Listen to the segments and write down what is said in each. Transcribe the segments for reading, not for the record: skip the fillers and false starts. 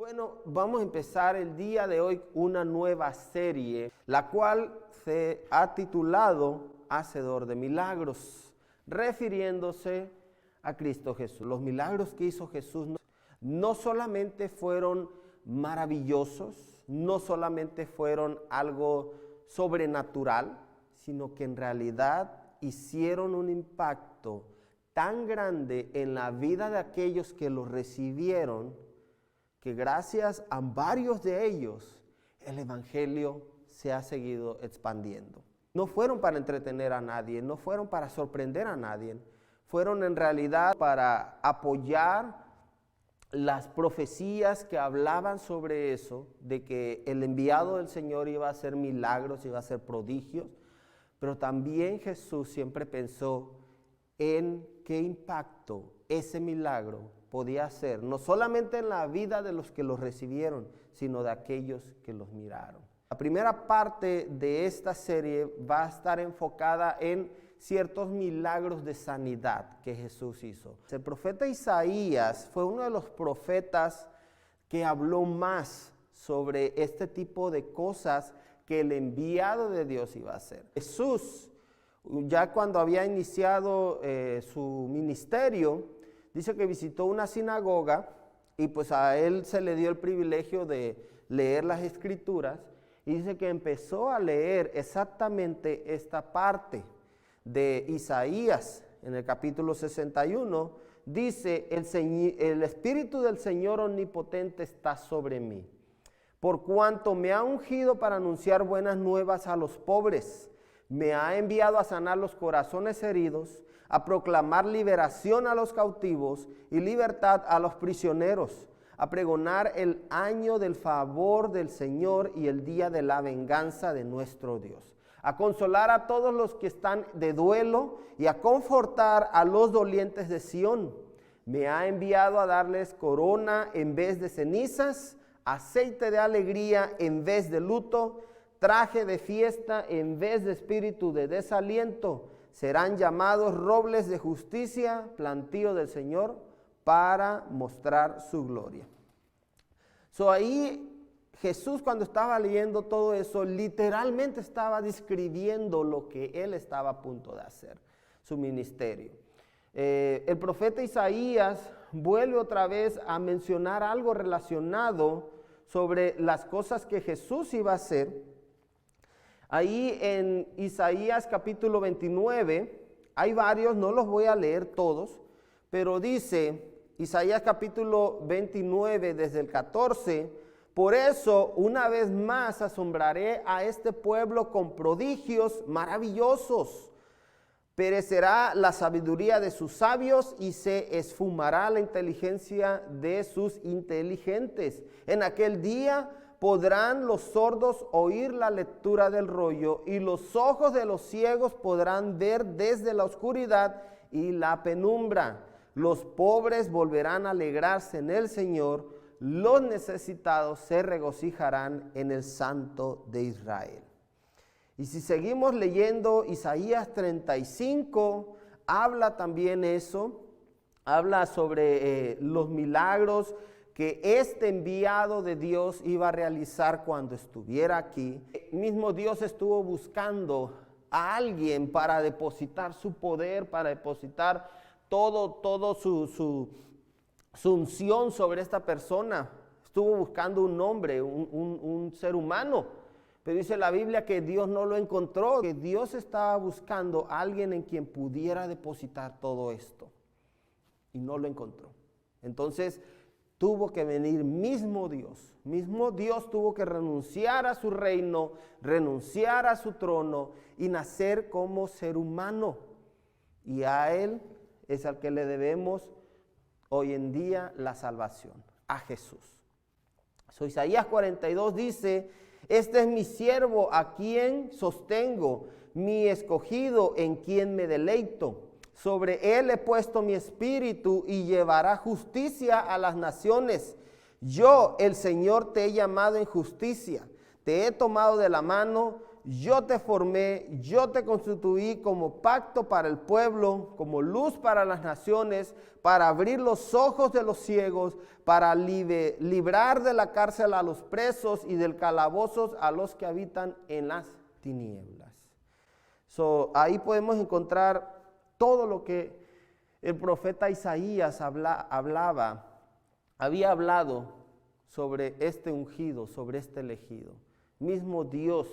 Bueno, vamos a empezar el día de hoy una nueva serie, la cual se ha titulado Hacedor de Milagros, refiriéndose a Cristo Jesús. Los milagros que hizo Jesús no solamente fueron maravillosos, no solamente fueron algo sobrenatural, sino que en realidad hicieron un impacto tan grande en la vida de aquellos que los recibieron, que gracias a varios de ellos el evangelio se ha seguido expandiendo. No fueron para entretener a nadie, no fueron para sorprender a nadie, fueron en realidad para apoyar las profecías que hablaban sobre eso, de que el enviado del Señor iba a hacer milagros, iba a hacer prodigios, pero también Jesús siempre pensó en qué impacto ese milagro podía hacer, no solamente en la vida de los que los recibieron, sino de aquellos que los miraron. La primera parte de esta serie va a estar enfocada en ciertos milagros de sanidad que Jesús hizo. El profeta Isaías fue uno de los profetas que habló más sobre este tipo de cosas que el enviado de Dios iba a hacer. Jesús, ya cuando había iniciado su ministerio, dice que visitó una sinagoga y pues a él se le dio el privilegio de leer las escrituras y dice que empezó a leer exactamente esta parte de Isaías en el capítulo 61. Dice, el Espíritu del Señor Omnipotente está sobre mí, por cuanto me ha ungido para anunciar buenas nuevas a los pobres, me ha enviado a sanar los corazones heridos, a proclamar liberación a los cautivos y libertad a los prisioneros, a pregonar el año del favor del Señor y el día de la venganza de nuestro Dios, a consolar a todos los que están de duelo y a confortar a los dolientes de Sión. Me ha enviado a darles corona en vez de cenizas, aceite de alegría en vez de luto, traje de fiesta en vez de espíritu de desaliento. Serán llamados robles de justicia, plantío del Señor, para mostrar su gloria. Ahí Jesús, cuando estaba leyendo todo eso, literalmente estaba describiendo lo que él estaba a punto de hacer, su ministerio. El profeta Isaías vuelve otra vez a mencionar algo relacionado sobre las cosas que Jesús iba a hacer. Ahí en Isaías capítulo 29, hay varios, no los voy a leer todos, pero dice Isaías capítulo 29 desde el 14, por eso una vez más asombraré a este pueblo con prodigios maravillosos. Perecerá la sabiduría de sus sabios y se esfumará la inteligencia de sus inteligentes. En aquel día podrán los sordos oír la lectura del rollo y los ojos de los ciegos podrán ver desde la oscuridad y la penumbra. Los pobres volverán a alegrarse en el Señor, los necesitados se regocijarán en el Santo de Israel. Y si seguimos leyendo Isaías 35, habla también eso, habla sobre los milagros que este enviado de Dios iba a realizar cuando estuviera aquí. El mismo Dios estuvo buscando a alguien para depositar su poder, para depositar todo su unción sobre esta persona. Estuvo buscando un hombre, un ser humano. Pero dice la Biblia que Dios no lo encontró, que Dios estaba buscando a alguien en quien pudiera depositar todo esto. Y no lo encontró. Entonces tuvo que venir mismo Dios tuvo que renunciar a su reino, renunciar a su trono y nacer como ser humano. Y a Él es al que le debemos hoy en día la salvación, a Jesús. Isaías 42 dice, este es mi siervo a quien sostengo, mi escogido en quien me deleito. Sobre él he puesto mi espíritu y llevará justicia a las naciones. Yo, el Señor, te he llamado en justicia. Te he tomado de la mano yo te formé, yo te constituí como pacto para el pueblo, como luz para las naciones, para abrir los ojos de los ciegos, para librar de la cárcel a los presos y del calabozo a los que habitan en las tinieblas. Ahí podemos encontrar todo lo que el profeta Isaías había hablado sobre este ungido, sobre este elegido. Mismo Dios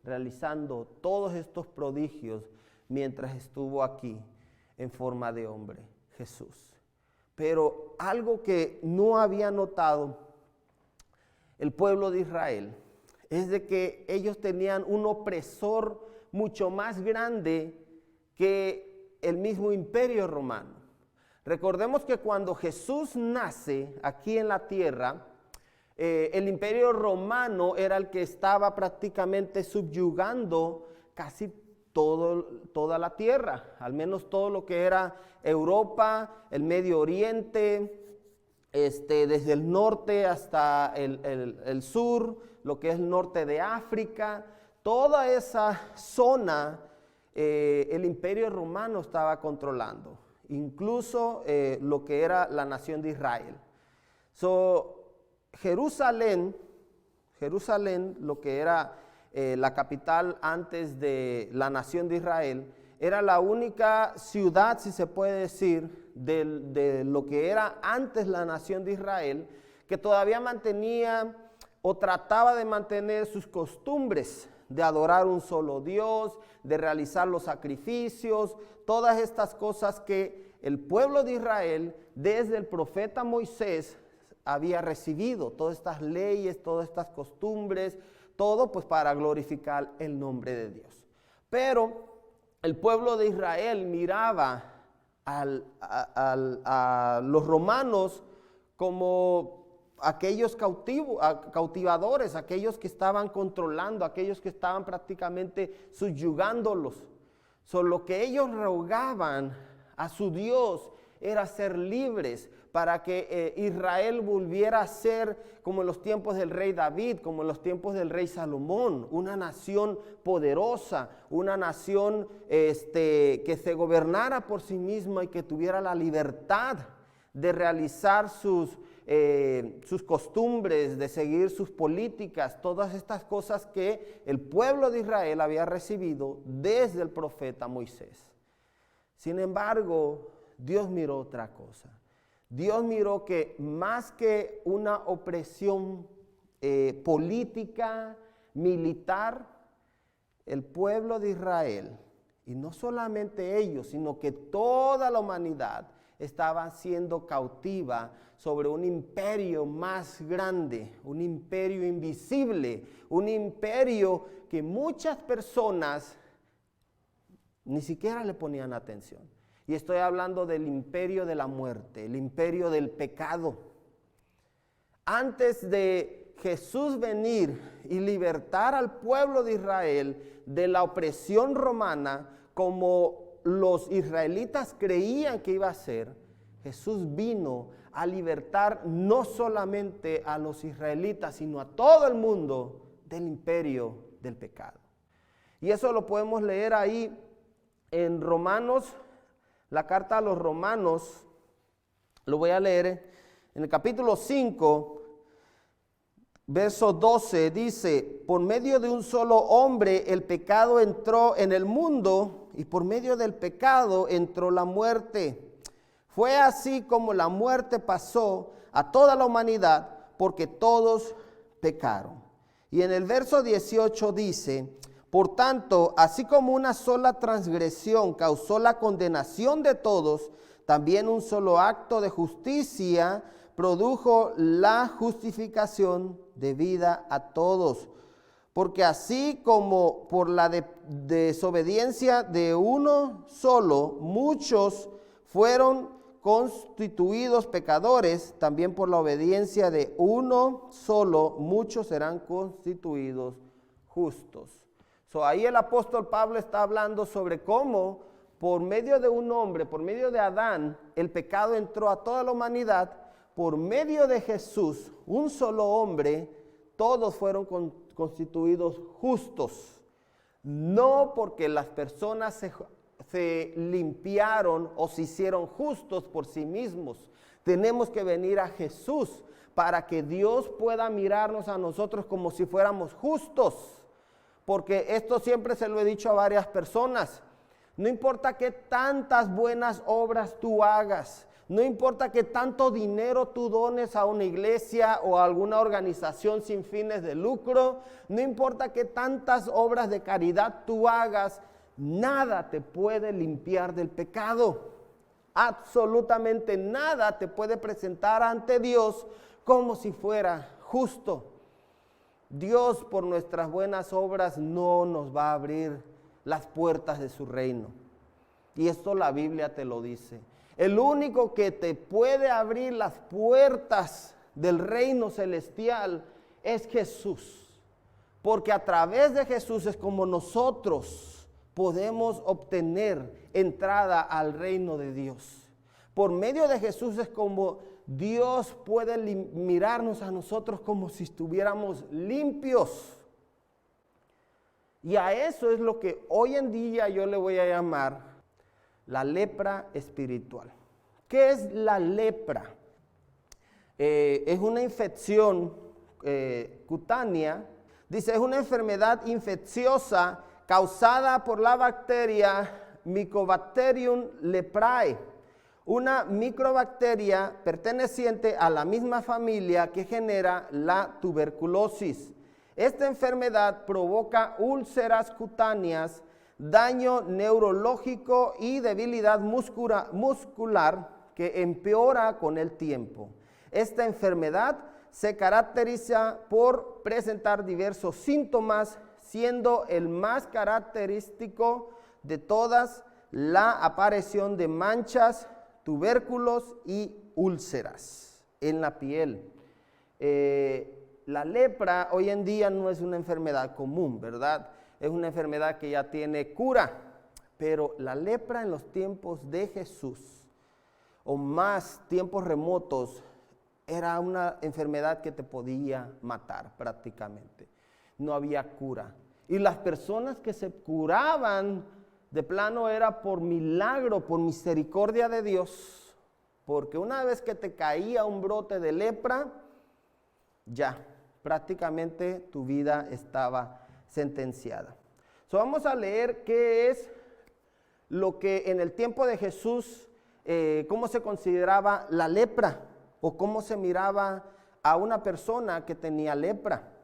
realizando todos estos prodigios mientras estuvo aquí en forma de hombre, Jesús. Pero algo que no había notado el pueblo de Israel es de que ellos tenían un opresor mucho más grande que el mismo imperio romano. Recordemos que cuando Jesús nace aquí en la tierra, el imperio romano era el que estaba prácticamente subyugando casi toda la tierra, al menos todo lo que era Europa, el Medio Oriente, desde el norte hasta el sur, lo que es el norte de África, toda esa zona el imperio romano estaba controlando, incluso lo que era la nación de Israel. Jerusalén, lo que era la capital antes de la nación de Israel, era la única ciudad, si se puede decir, de lo que era antes la nación de Israel, que todavía mantenía o trataba de mantener sus costumbres de adorar un solo Dios, de realizar los sacrificios, todas estas cosas que el pueblo de Israel, desde el profeta Moisés, había recibido, todas estas leyes, todas estas costumbres, todo pues para glorificar el nombre de Dios. Pero el pueblo de Israel miraba a los romanos como aquellos cautivadores, aquellos que estaban controlando, aquellos que estaban prácticamente subyugándolos. Lo que ellos rogaban a su Dios era ser libres, para que Israel volviera a ser como en los tiempos del rey David, como en los tiempos del rey Salomón, una nación poderosa, una nación que se gobernara por sí misma y que tuviera la libertad de realizar sus costumbres, de seguir sus políticas, todas estas cosas que el pueblo de Israel había recibido desde el profeta Moisés. Sin embargo, Dios miró otra cosa. Dios miró que más que una opresión política, militar, el pueblo de Israel, y no solamente ellos, sino que toda la humanidad estaba siendo cautiva sobre un imperio más grande, un imperio invisible, un imperio que muchas personas ni siquiera le ponían atención. Y estoy hablando del imperio de la muerte, el imperio del pecado. Antes de Jesús venir y libertar al pueblo de Israel de la opresión romana, como los israelitas creían que iba a ser, Jesús vino a libertar no solamente a los israelitas, sino a todo el mundo del imperio del pecado. Y eso lo podemos leer ahí en Romanos. La carta a los Romanos, lo voy a leer en el capítulo 5, verso 12, dice: por medio de un solo hombre el pecado entró en el mundo, y por medio del pecado entró la muerte. Fue así como la muerte pasó a toda la humanidad, porque todos pecaron. Y en el verso 18 dice: por tanto, así como una sola transgresión causó la condenación de todos, también un solo acto de justicia produjo la justificación de vida a todos. Porque así como por la desobediencia de uno solo, muchos fueron constituidos pecadores, también por la obediencia de uno solo, muchos serán constituidos justos. Ahí el apóstol Pablo está hablando sobre cómo por medio de un hombre, por medio de Adán, el pecado entró a toda la humanidad. Por medio de Jesús, un solo hombre, todos fueron constituidos justos. No porque las personas se limpiaron o se hicieron justos por sí mismos. Tenemos que venir a Jesús para que Dios pueda mirarnos a nosotros como si fuéramos justos. Porque esto siempre se lo he dicho a varias personas. No importa qué tantas buenas obras tú hagas, no importa qué tanto dinero tú dones a una iglesia o a alguna organización sin fines de lucro, no importa qué tantas obras de caridad tú hagas, nada te puede limpiar del pecado. Absolutamente nada te puede presentar ante Dios como si fuera justo. Dios por nuestras buenas obras no nos va a abrir las puertas de su reino. Y esto la Biblia te lo dice. El único que te puede abrir las puertas del reino celestial es Jesús. Porque a través de Jesús es como nosotros podemos obtener entrada al reino de Dios. Por medio de Jesús es como Dios puede mirarnos a nosotros como si estuviéramos limpios. Y a eso es lo que hoy en día yo le voy a llamar la lepra espiritual. ¿Qué es la lepra? Es una infección cutánea. Dice, es una enfermedad infecciosa causada por la bacteria Mycobacterium leprae, una microbacteria perteneciente a la misma familia que genera la tuberculosis. Esta enfermedad provoca úlceras cutáneas, daño neurológico y debilidad muscular que empeora con el tiempo. Esta enfermedad se caracteriza por presentar diversos síntomas, siendo el más característico de todas la aparición de manchas, tubérculos y úlceras en la piel. La lepra hoy en día no es una enfermedad común, ¿verdad? Es una enfermedad que ya tiene cura, pero la lepra en los tiempos de Jesús, o más tiempos remotos, era una enfermedad que te podía matar prácticamente. No había cura. Y las personas que se curaban de plano era por milagro, por misericordia de Dios. Porque una vez que te caía un brote de lepra, ya prácticamente tu vida estaba sentenciada. Vamos a leer qué es lo que en el tiempo de Jesús, cómo se consideraba la lepra o cómo se miraba a una persona que tenía lepra.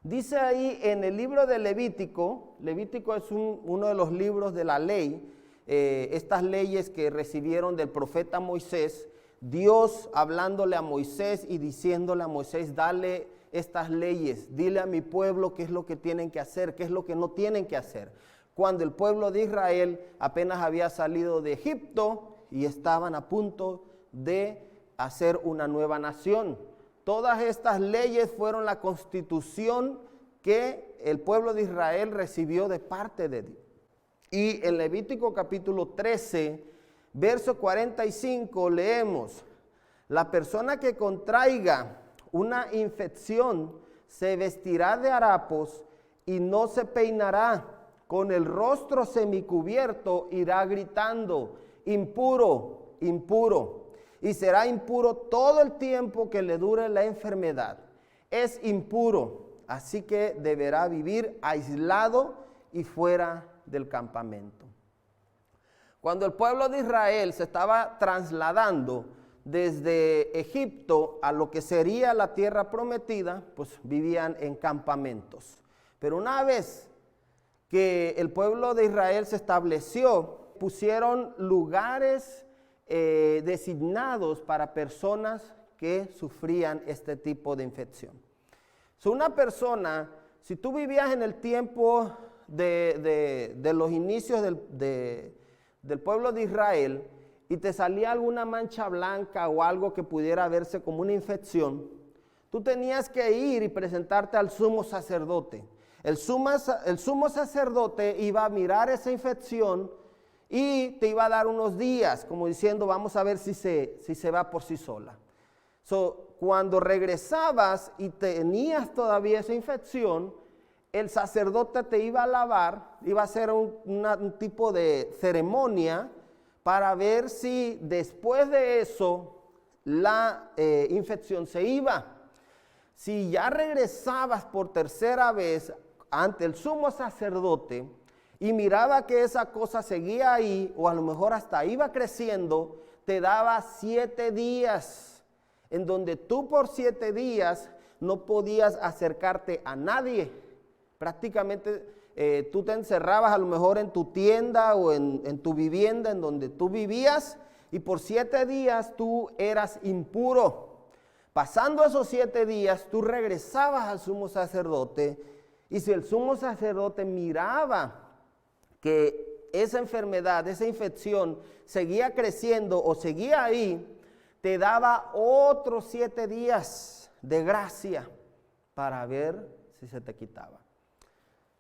Dice ahí en el libro de Levítico, Levítico es uno de los libros de la ley, estas leyes que recibieron del profeta Moisés, Dios hablándole a Moisés y diciéndole a Moisés, dale estas leyes, dile a mi pueblo qué es lo que tienen que hacer, qué es lo que no tienen que hacer. Cuando el pueblo de Israel apenas había salido de Egipto y estaban a punto de hacer una nueva nación. Todas estas leyes fueron la constitución que el pueblo de Israel recibió de parte de Dios. Y en Levítico capítulo 13, verso 45 leemos, la persona que contraiga una infección se vestirá de harapos y no se peinará, con el rostro semicubierto irá gritando, impuro, impuro. Y será impuro todo el tiempo que le dure la enfermedad. Es impuro, así que deberá vivir aislado y fuera del campamento. Cuando el pueblo de Israel se estaba trasladando desde Egipto a lo que sería la tierra prometida, pues vivían en campamentos. Pero una vez que el pueblo de Israel se estableció, pusieron lugares designados para personas que sufrían este tipo de infección. Una persona, si tú vivías en el tiempo de los inicios del pueblo de Israel y te salía alguna mancha blanca o algo que pudiera verse como una infección, tú tenías que ir y presentarte al sumo sacerdote. El sumo sacerdote iba a mirar esa infección y te iba a dar unos días, como diciendo, vamos a ver si se va por sí sola. Cuando regresabas y tenías todavía esa infección, el sacerdote te iba a lavar, iba a hacer un tipo de ceremonia para ver si después de eso la infección se iba. Si ya regresabas por tercera vez ante el sumo sacerdote y miraba que esa cosa seguía ahí, o a lo mejor hasta iba creciendo, te daba 7 días, en donde tú por 7 días no podías acercarte a nadie. Prácticamente tú te encerrabas a lo mejor en tu tienda o en tu vivienda en donde tú vivías, y por 7 días tú eras impuro. Pasando esos 7 días, tú regresabas al sumo sacerdote, y si el sumo sacerdote miraba que esa enfermedad, esa infección seguía creciendo o seguía ahí, te daba otros 7 días de gracia para ver si se te quitaba.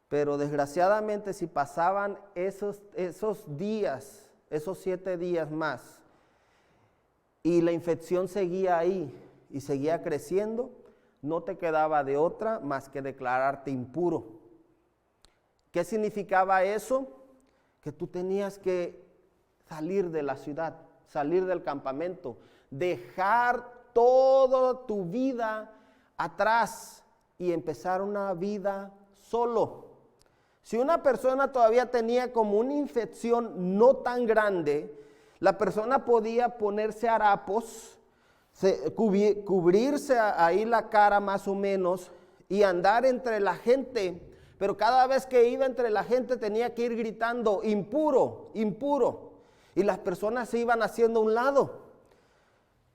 Pero desgraciadamente, si pasaban esos días, esos 7 días más, y la infección seguía ahí y seguía creciendo, no te quedaba de otra más que declararte impuro. ¿Qué significaba eso? Que tú tenías que salir de la ciudad, salir del campamento, dejar toda tu vida atrás y empezar una vida solo. Si una persona todavía tenía como una infección no tan grande, la persona podía ponerse harapos, cubrirse ahí la cara más o menos y andar entre la gente, pero cada vez que iba entre la gente tenía que ir gritando impuro, impuro, y las personas se iban haciendo a un lado.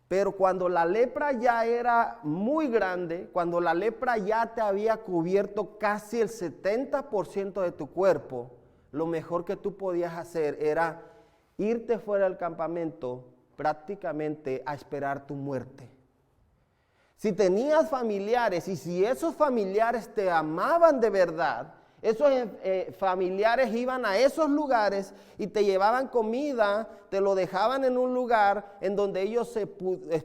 Pero cuando la lepra ya era muy grande, cuando la lepra ya te había cubierto casi el 70% de tu cuerpo, lo mejor que tú podías hacer era irte fuera del campamento prácticamente a esperar tu muerte. Si tenías familiares y si esos familiares te amaban de verdad, esos familiares iban a esos lugares y te llevaban comida, te lo dejaban en un lugar en donde ellos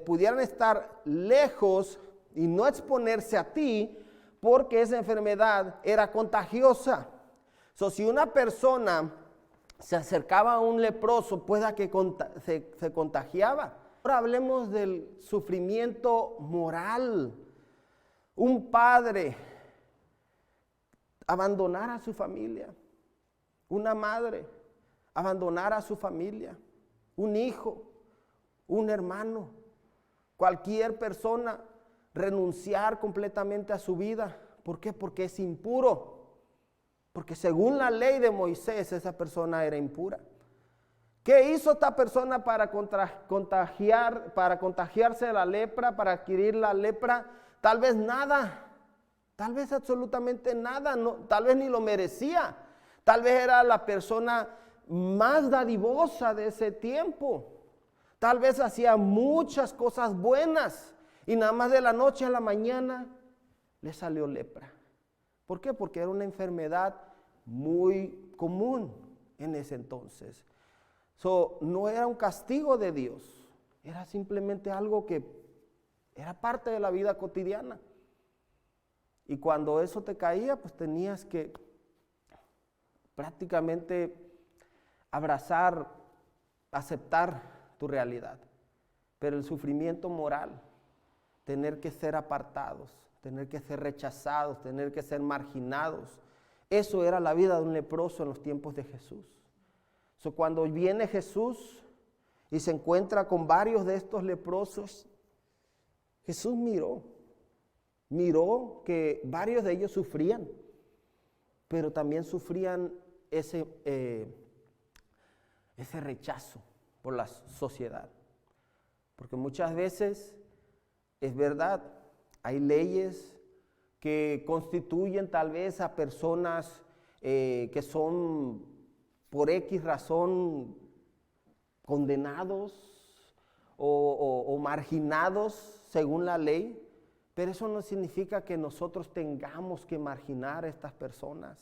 pudieran estar lejos y no exponerse a ti, porque esa enfermedad era contagiosa. Si una persona se acercaba a un leproso, pueda que se contagiaba. Ahora hablemos del sufrimiento moral. Un padre abandonar a su familia, una madre abandonar a su familia, un hijo, un hermano, cualquier persona renunciar completamente a su vida. ¿Por qué? Porque es impuro. Porque según la ley de Moisés, esa persona era impura. ¿Qué hizo esta persona para contagiarse de la lepra, para adquirir la lepra? Tal vez nada. Tal vez absolutamente nada, no, tal vez ni lo merecía. Tal vez era la persona más dadivosa de ese tiempo. Tal vez hacía muchas cosas buenas y nada más de la noche a la mañana le salió lepra. ¿Por qué? Porque era una enfermedad muy común en ese entonces. No era un castigo de Dios, era simplemente algo que era parte de la vida cotidiana. Y cuando eso te caía, pues tenías que prácticamente abrazar, aceptar tu realidad. Pero el sufrimiento moral, tener que ser apartados, tener que ser rechazados, tener que ser marginados, eso era la vida de un leproso en los tiempos de Jesús. Cuando viene Jesús y se encuentra con varios de estos leprosos, Jesús miró que varios de ellos sufrían, pero también sufrían ese rechazo por la sociedad. Porque muchas veces, es verdad, hay leyes que constituyen tal vez a personas que son por X razón condenados o marginados según la ley. Pero eso no significa que nosotros tengamos que marginar a estas personas.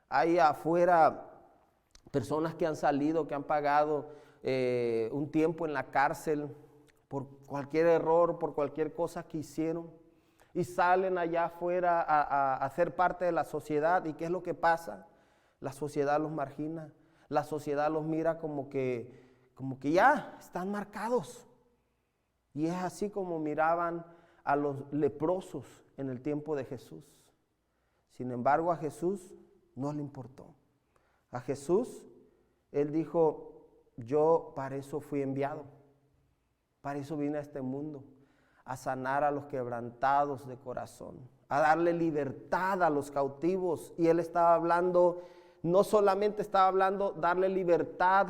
Hay afuera personas que han salido, que han pagado un tiempo en la cárcel por cualquier error, por cualquier cosa que hicieron. y salen allá afuera a ser parte de la sociedad. ¿Y qué es lo que pasa? La sociedad los margina, la sociedad los mira como que ya están marcados. Y es así como miraban a los leprosos en el tiempo de Jesús. Sin embargo, a Jesús no le importó. A Jesús, Él dijo, yo para eso fui enviado, para eso vine a este mundo, a sanar a los quebrantados de corazón, a darle libertad a los cautivos. Y Él estaba hablando, no solamente estaba hablando darle libertad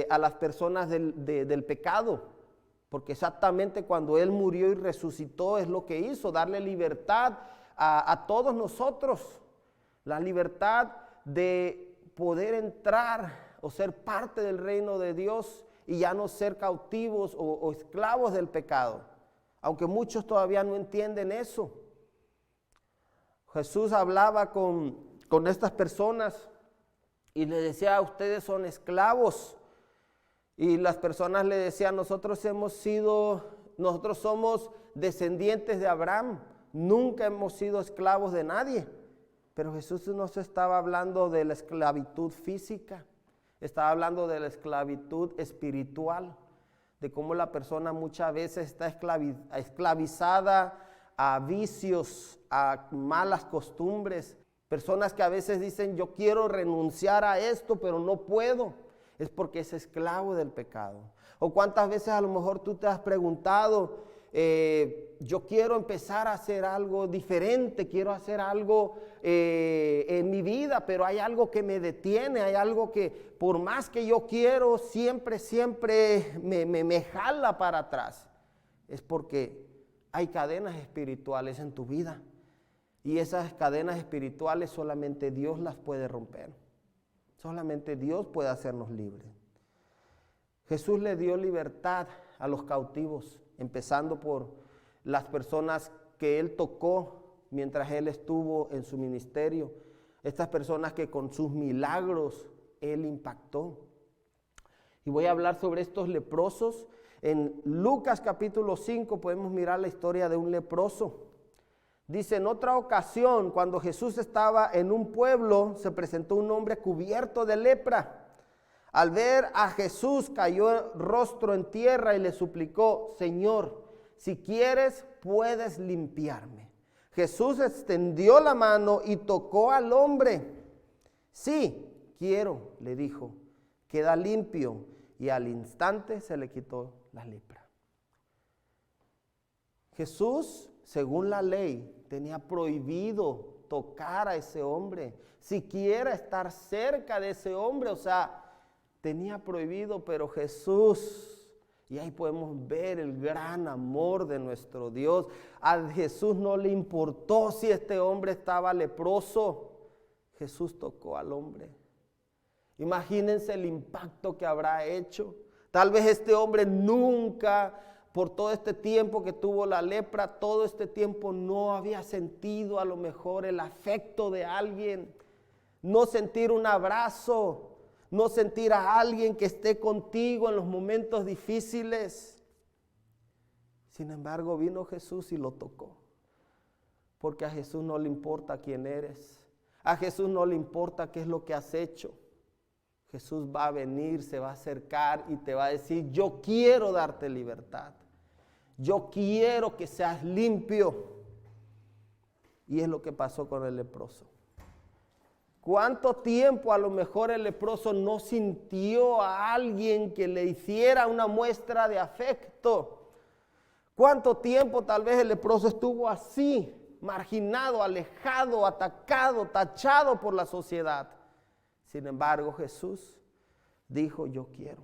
a las personas del pecado, porque exactamente cuando Él murió y resucitó es lo que hizo, darle libertad a todos nosotros, la libertad de poder entrar o ser parte del reino de Dios y ya no ser cautivos o esclavos del pecado, aunque muchos todavía no entienden eso. Jesús hablaba con estas personas y les decía, ustedes son esclavos. Y las personas le decían, nosotros somos descendientes de Abraham, nunca hemos sido esclavos de nadie. Pero Jesús no se estaba hablando de la esclavitud física, estaba hablando de la esclavitud espiritual, de cómo la persona muchas veces está esclavizada a vicios, a malas costumbres. Personas que a veces dicen, yo quiero renunciar a esto, pero no puedo. Es porque es esclavo del pecado. O cuántas veces a lo mejor tú te has preguntado, yo quiero empezar a hacer algo diferente, quiero hacer algo en mi vida, pero hay algo que me detiene, hay algo que por más que yo quiero, siempre me jala para atrás. Es porque hay cadenas espirituales en tu vida y esas cadenas espirituales solamente Dios las puede romper. Solamente Dios puede hacernos libres. Jesús le dio libertad a los cautivos, empezando por las personas que Él tocó mientras Él estuvo en su ministerio. Estas personas que con sus milagros Él impactó. Y voy a hablar sobre estos leprosos. En Lucas capítulo 5 podemos mirar la historia de un leproso. Dice, en otra ocasión, cuando Jesús estaba en un pueblo, se presentó un hombre cubierto de lepra. Al ver a Jesús, cayó rostro en tierra y le suplicó, Señor, si quieres, puedes limpiarme. Jesús extendió la mano y tocó al hombre. Sí, quiero, le dijo, queda limpio. Y al instante se le quitó la lepra. Jesús, según la ley, tenía prohibido tocar a ese hombre, siquiera estar cerca de ese hombre, o sea, tenía prohibido, pero Jesús, y ahí podemos ver el gran amor de nuestro Dios. A Jesús no le importó si este hombre estaba leproso, Jesús tocó al hombre. Imagínense el impacto que habrá hecho. Tal vez este hombre nunca, por todo este tiempo que tuvo la lepra, todo este tiempo no había sentido a lo mejor el afecto de alguien, no sentir un abrazo, no sentir a alguien que esté contigo en los momentos difíciles. Sin embargo, vino Jesús y lo tocó, porque a Jesús no le importa quién eres, a Jesús no le importa qué es lo que has hecho. Jesús va a venir, se va a acercar y te va a decir, yo quiero darte libertad. Yo quiero que seas limpio. Y es lo que pasó con el leproso. ¿Cuánto tiempo a lo mejor el leproso no sintió a alguien que le hiciera una muestra de afecto? ¿Cuánto tiempo tal vez el leproso estuvo así, marginado, alejado, atacado, tachado por la sociedad? Sin embargo, Jesús dijo, yo quiero,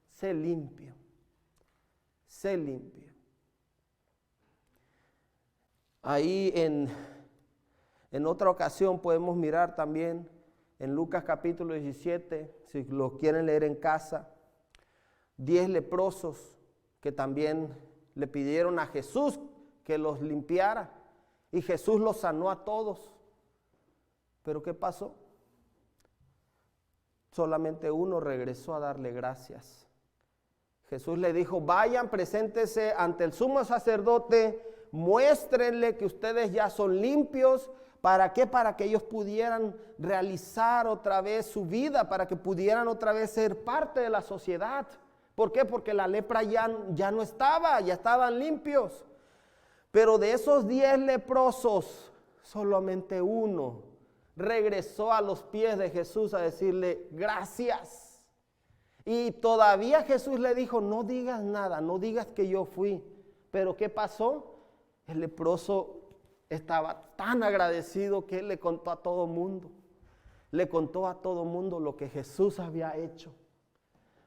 sé limpio, sé limpio. Ahí en otra ocasión podemos mirar también en Lucas capítulo 17, si lo quieren leer en casa, 10 leprosos que también le pidieron a Jesús que los limpiara y Jesús los sanó a todos. ¿Pero qué pasó? Solamente uno regresó a darle gracias. Jesús le dijo, vayan, preséntese ante el sumo sacerdote muéstrenle que ustedes ya son limpios. ¿Para qué? Para que ellos pudieran realizar otra vez su vida, para que pudieran otra vez ser parte de la sociedad. ¿Por qué? Porque la lepra ya no estaba, ya estaban limpios. Pero de esos 10 leprosos, solamente uno regresó a los pies de Jesús a decirle gracias. Y todavía Jesús le dijo, no digas nada, no digas que yo fui. Pero ¿qué pasó? El leproso estaba tan agradecido que él le contó a todo mundo. Le contó a todo mundo lo que Jesús había hecho.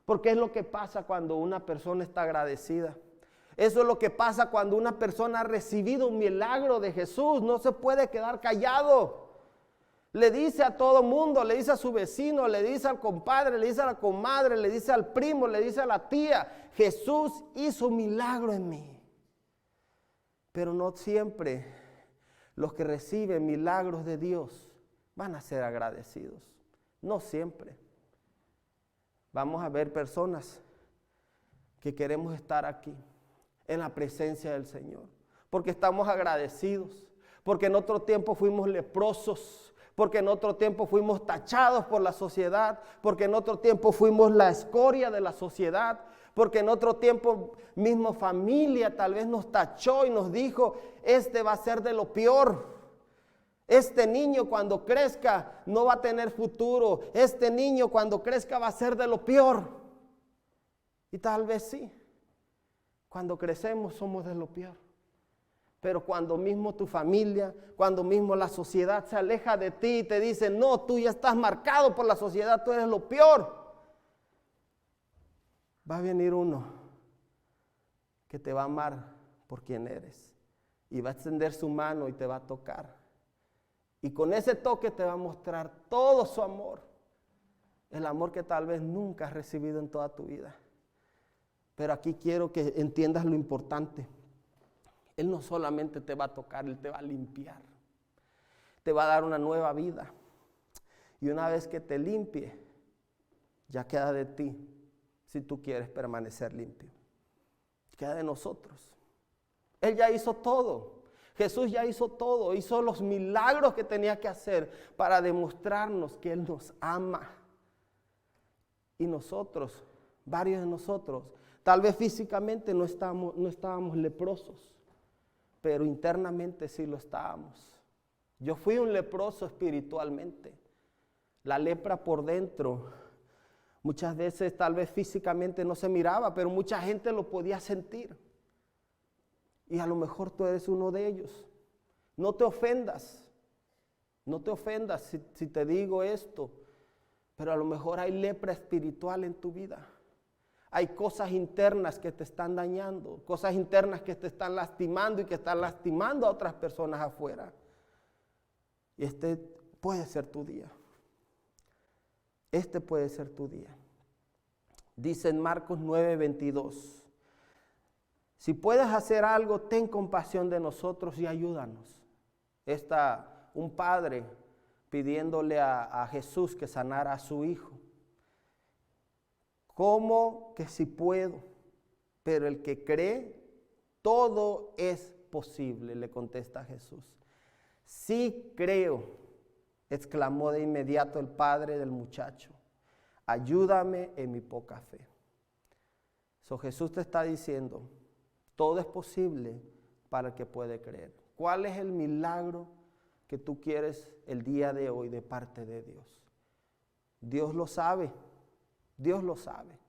Porque es lo que pasa cuando una persona está agradecida. Eso es lo que pasa cuando una persona ha recibido un milagro de Jesús. No se puede quedar callado. Le dice a todo mundo, le dice a su vecino, le dice al compadre, le dice a la comadre, le dice al primo, le dice a la tía, Jesús hizo un milagro en mí. Pero no siempre los que reciben milagros de Dios van a ser agradecidos. No siempre. Vamos a ver personas que queremos estar aquí en la presencia del Señor, porque estamos agradecidos, porque en otro tiempo fuimos leprosos, porque en otro tiempo fuimos tachados por la sociedad, porque en otro tiempo fuimos la escoria de la sociedad, porque en otro tiempo mismo familia tal vez nos tachó y nos dijo, este va a ser de lo peor. Este niño cuando crezca no va a tener futuro. Este niño cuando crezca va a ser de lo peor. Y tal vez sí. Cuando crecemos somos de lo peor. Pero cuando mismo tu familia, cuando mismo la sociedad se aleja de ti y te dice, no, tú ya estás marcado por la sociedad, tú eres lo peor. Va a venir uno que te va a amar por quien eres. Y va a extender su mano y te va a tocar. Y con ese toque te va a mostrar todo su amor. El amor que tal vez nunca has recibido en toda tu vida. Pero aquí quiero que entiendas lo importante. Él no solamente te va a tocar, Él te va a limpiar. Te va a dar una nueva vida. Y una vez que te limpie, ya queda de ti si tú quieres permanecer limpio. Queda de nosotros. Él ya hizo todo. Jesús ya hizo todo, hizo los milagros que tenía que hacer para demostrarnos que Él nos ama. Y nosotros, varios de nosotros, tal vez físicamente no estábamos leprosos, pero internamente sí lo estábamos. Yo fui un leproso espiritualmente. La lepra por dentro, muchas veces tal vez físicamente no se miraba, pero mucha gente lo podía sentir. Y a lo mejor tú eres uno de ellos. No te ofendas. No te ofendas si te digo esto. Pero a lo mejor hay lepra espiritual en tu vida. Hay cosas internas que te están dañando. Cosas internas que te están lastimando y que están lastimando a otras personas afuera. Y este puede ser tu día. Este puede ser tu día. Dice en Marcos 9:22. Si puedes hacer algo, ten compasión de nosotros y ayúdanos. Un padre pidiéndole a Jesús que sanara a su hijo. ¿Cómo que si puedo? Pero el que cree, todo es posible, le contesta Jesús. Sí creo, exclamó de inmediato el padre del muchacho. Ayúdame en mi poca fe. Jesús te está diciendo, todo es posible para el que puede creer. ¿Cuál es el milagro que tú quieres el día de hoy de parte de Dios? Dios lo sabe. Dios lo sabe.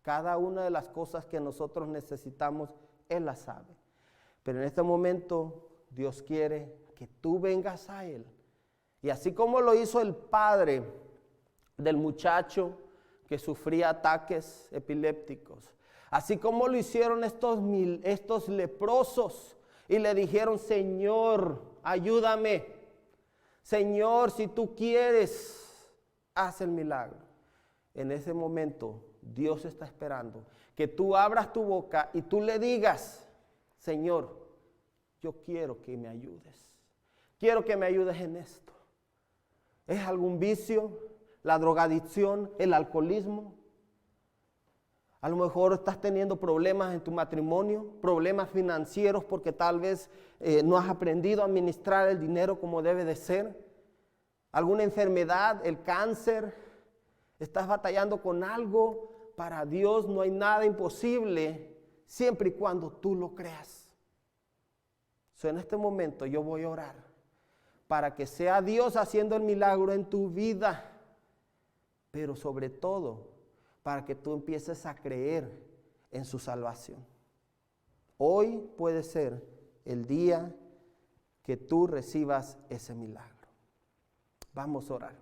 Cada una de las cosas que nosotros necesitamos, Él las sabe. Pero en este momento, Dios quiere que tú vengas a Él. Y así como lo hizo el padre del muchacho que sufría ataques epilépticos, así como lo hicieron estos leprosos y le dijeron, Señor, ayúdame. Señor, si tú quieres, haz el milagro. En ese momento, Dios está esperando que tú abras tu boca y tú le digas, Señor, yo quiero que me ayudes. Quiero que me ayudes en esto. ¿Es algún vicio? ¿La drogadicción? ¿El alcoholismo? A lo mejor estás teniendo problemas en tu matrimonio, problemas financieros porque tal vez no has aprendido a administrar el dinero como debe de ser. Alguna enfermedad, el cáncer, estás batallando con algo. Para Dios no hay nada imposible siempre y cuando tú lo creas. En este momento yo voy a orar para que sea Dios haciendo el milagro en tu vida, pero sobre todo para que tú empieces a creer en su salvación. Hoy puede ser el día que tú recibas ese milagro. Vamos a orar.